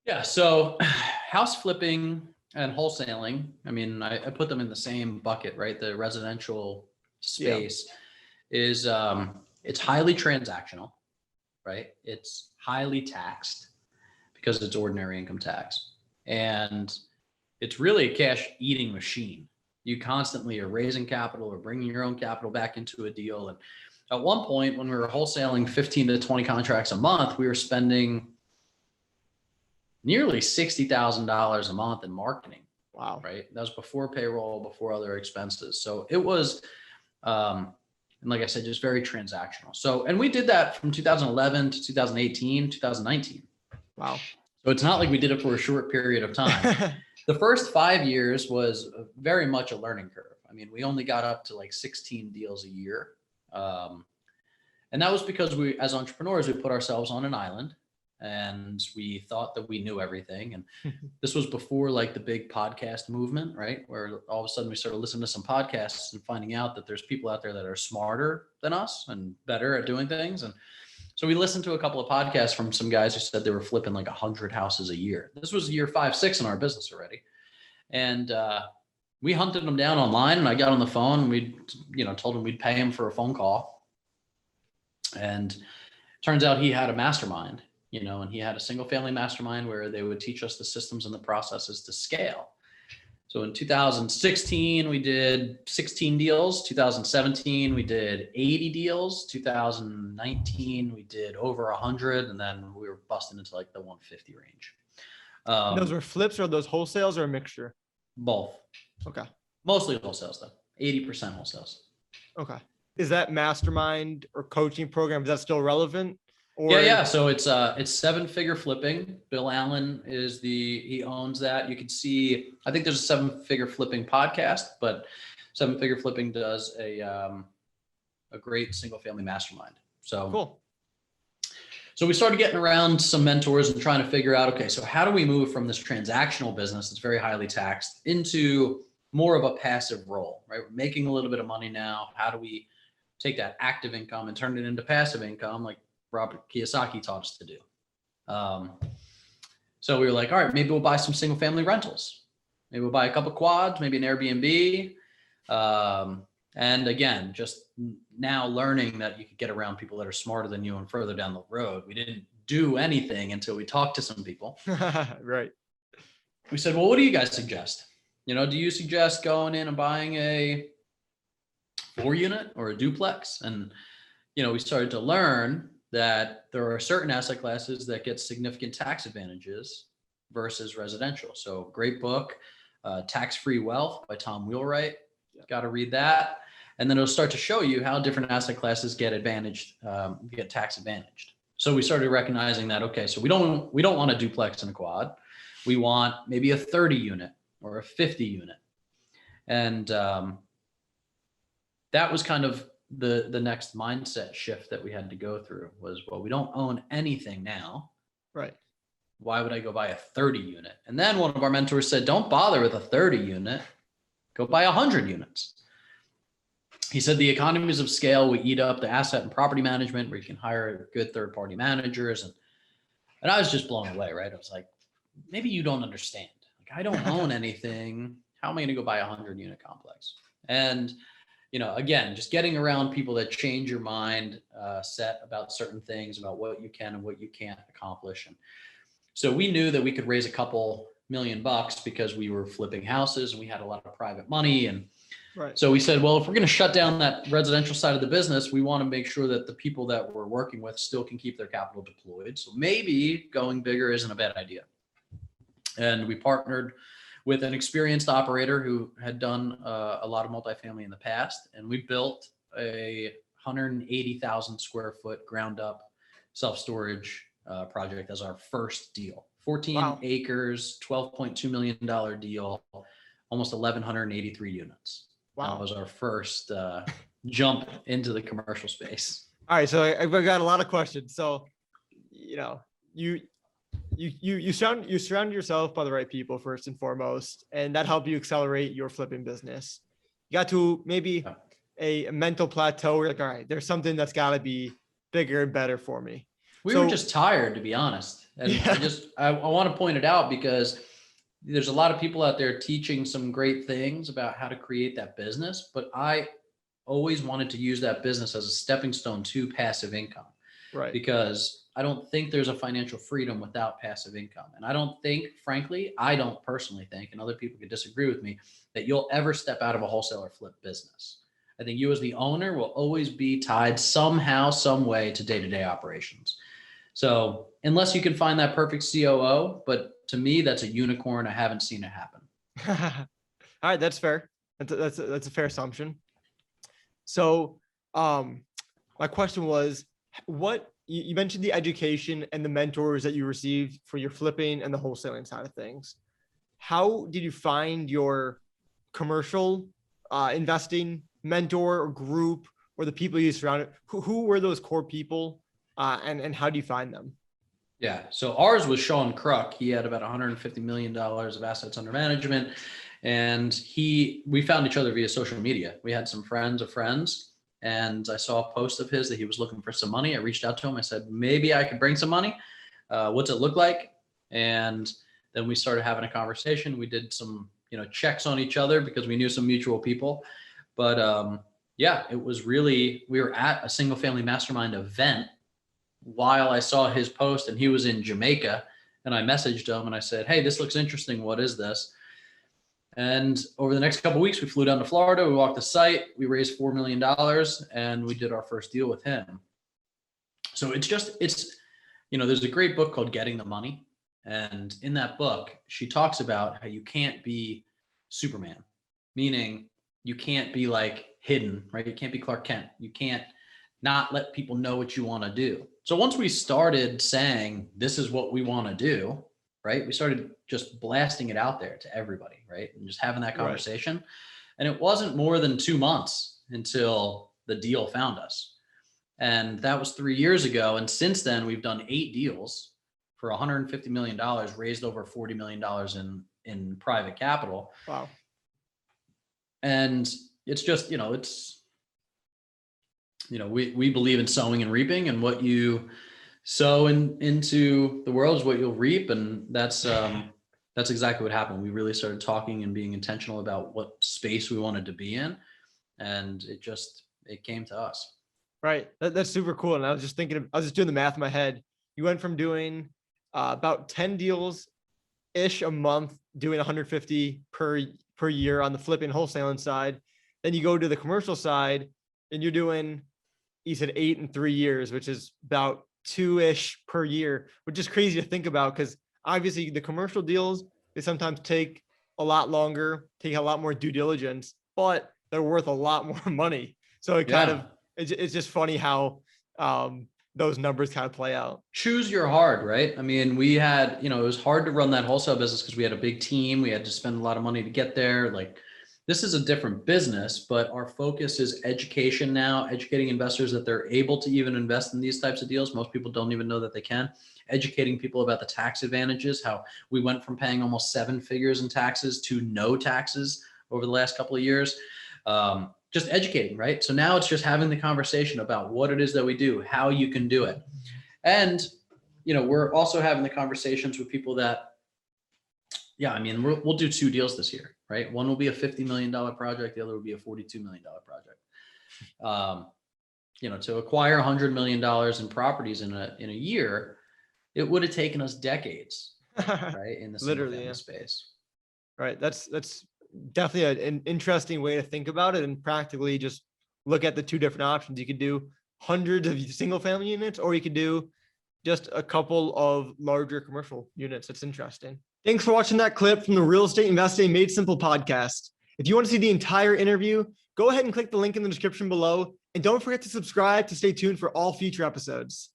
Yeah. So house flipping and wholesaling, I mean, I put them in the same bucket, right? The residential Yeah. space is it's highly transactional, right? It's highly taxed because it's ordinary income tax. And it's really a cash eating machine. You constantly are raising capital or bringing your own capital back into a deal. And at one point, when we were wholesaling 15 to 20 contracts a month, we were spending nearly $60,000 a month in marketing. Wow. Right. That was before payroll, before other expenses. So it was, and like I said, just very transactional. So, and we did that from 2011 to 2018, 2019. Wow. So it's not like we did it for a short period of time. The first 5 years was very much a learning curve. I mean, we only got up to like 16 deals a year. And that was because we, as entrepreneurs, we put ourselves on an island and we thought that we knew everything. And this was before like the big podcast movement, right? Where all of a sudden we started listening to some podcasts and finding out that there's people out there that are smarter than us and better at doing things. And so we listened to a couple of podcasts from some guys who said they were flipping like 100 houses a year. This was year 5, 6 in our business already. And we hunted them down online, and I got on the phone and we, told him we'd pay him for a phone call. And turns out he had a mastermind, and he had a single family mastermind where they would teach us the systems and the processes to scale. So in 2016, we did 16 deals. 2017, we did 80 deals. 2019, we did over 100. And then we were busting into like the 150 range. Those were flips, or those wholesales, or a mixture? Both. Okay. Mostly wholesales though. 80% wholesales. Okay. Is that mastermind or coaching program, is that still relevant? Or... Yeah. So it's 7-figure flipping. Bill Allen he owns that. You can see, I think there's a 7-figure flipping podcast, but 7-figure flipping does a great single family mastermind. So cool. So we started getting around some mentors and trying to figure out, okay, so how do we move from this transactional business that's very highly taxed into more of a passive role, right? We're making a little bit of money now. How do we take that active income and turn it into passive income like Robert Kiyosaki taught us to do? So we were like, all right, maybe we'll buy some single family rentals. Maybe we'll buy a couple quads, maybe an Airbnb. And again, just now learning that you could get around people that are smarter than you and further down the road. We didn't do anything until we talked to some people. Right. We said, well, what do you guys suggest? Do you suggest going in and buying a 4-unit or a duplex? And, we started to learn that there are certain asset classes that get significant tax advantages versus residential. So great book, Tax-Free Wealth by Tom Wheelwright. Got to read that. And then it'll start to show you how different asset classes get tax advantaged. So we started recognizing that, okay, so we don't want a duplex and a quad. We want maybe a 30 unit or a 50 unit. And that was kind of the next mindset shift that we had to go through was, well, we don't own anything now. Right. Why would I go buy a 30 unit? And then one of our mentors said, don't bother with a 30 unit. Go buy 100 units. He said the economies of scale will eat up the asset and property management where you can hire good third-party managers. And I was just blown away, right? I was like, maybe you don't understand. Like, I don't own anything. How am I going to go buy a 100-unit complex? And, again, just getting around people that change your mind set about certain things, about what you can and what you can't accomplish. And so we knew that we could raise a couple $1,000,000 because we were flipping houses and we had a lot of private money. And right. So we said, well, if we're going to shut down that residential side of the business, we want to make sure that the people that we're working with still can keep their capital deployed. So maybe going bigger isn't a bad idea. And we partnered with an experienced operator who had done a lot of multifamily in the past. And we built a 180,000 square foot ground up self-storage project as our first deal. 14 acres, $12.2 million deal, almost 1,183 units. Wow. That was our first jump into the commercial space. All right. So I've got a lot of questions. So, you surround yourself by the right people first and foremost, and that helped you accelerate your flipping business. You got to maybe a mental plateau where you're like, all right, there's something that's got to be bigger and better for me. We were just tired, to be honest. And Yeah. I want to point it out because there's a lot of people out there teaching some great things about how to create that business, but I always wanted to use that business as a stepping stone to passive income, Right. because I don't think there's a financial freedom without passive income. And I don't think, frankly, I don't personally think, and other people could disagree with me, that you'll ever step out of a wholesale or flip business. I think you as the owner will always be tied somehow, some way to day-to-day operations. So unless you can find that perfect COO, but to me, that's a unicorn. I haven't seen it happen. All right, that's fair. That's a fair assumption. So, my question was, what you mentioned the education and the mentors that you received for your flipping and the wholesaling side of things. How did you find your commercial investing mentor or group, or the people you surrounded? Who were those core people, and how do you find them? Yeah. So ours was Sean Kruk. He had about $150 million of assets under management. And we found each other via social media. We had some friends of friends, and I saw a post of his that he was looking for some money. I reached out to him. I said, maybe I could bring some money. What's it look like? And then we started having a conversation. We did some, checks on each other because we knew some mutual people. But yeah, it was really, we were at a single family mastermind event while I saw his post, and he was in Jamaica, and I messaged him and I said, hey, this looks interesting. What is this? And over the next couple of weeks, we flew down to Florida. We walked the site. We raised $4 million, and we did our first deal with him. So there's a great book called Getting the Money. And in that book, she talks about how you can't be Superman, meaning you can't be like hidden, right? You can't be Clark Kent. You can't not let people know what you want to do. So once we started saying, this is what we want to do, right? We started just blasting it out there to everybody, right? And just having that conversation. Right. And it wasn't more than 2 months until the deal found us. And that was 3 years ago. And since then, we've done 8 deals for $150 million, raised over $40 million in private capital. Wow. And it's just, we believe in sowing and reaping, and what you sow into the world is what you'll reap. And that's exactly what happened. We really started talking and being intentional about what space we wanted to be in. And it came to us. Right. That's super cool. And I was just doing the math in my head. You went from doing about 10 deals ish a month, doing 150 per year on the flipping wholesaling side. Then you go to the commercial side and you're doing, you said 8 in 3 years, which is about 2-ish per year, which is crazy to think about, because obviously the commercial deals, they sometimes take a lot longer, take a lot more due diligence, but they're worth a lot more money. So it's just funny how those numbers kind of play out. Choose your hard, right? I mean, we had, it was hard to run that wholesale business because we had a big team. We had to spend a lot of money to get there. Like, this is a different business, but our focus is education now, educating investors that they're able to even invest in these types of deals. Most people don't even know that they can. Educating people about the tax advantages, how we went from paying almost 7 figures in taxes to no taxes over the last couple of years. Just educating, right? So now it's just having the conversation about what it is that we do, how you can do it. And, we're also having the conversations with people that, we'll do 2 deals this year, right? One will be a $50 million project. The other will be a $42 million project. To acquire $100 million in properties in a year, it would have taken us decades, right? In the single family space. Right. That's definitely an interesting way to think about it, and practically just look at the 2 different options. You could do hundreds of single family units, or you could do just a couple of larger commercial units. It's interesting. Thanks for watching that clip from the Real Estate Investing Made Simple podcast. If you want to see the entire interview, go ahead and click the link in the description below, and don't forget to subscribe to stay tuned for all future episodes.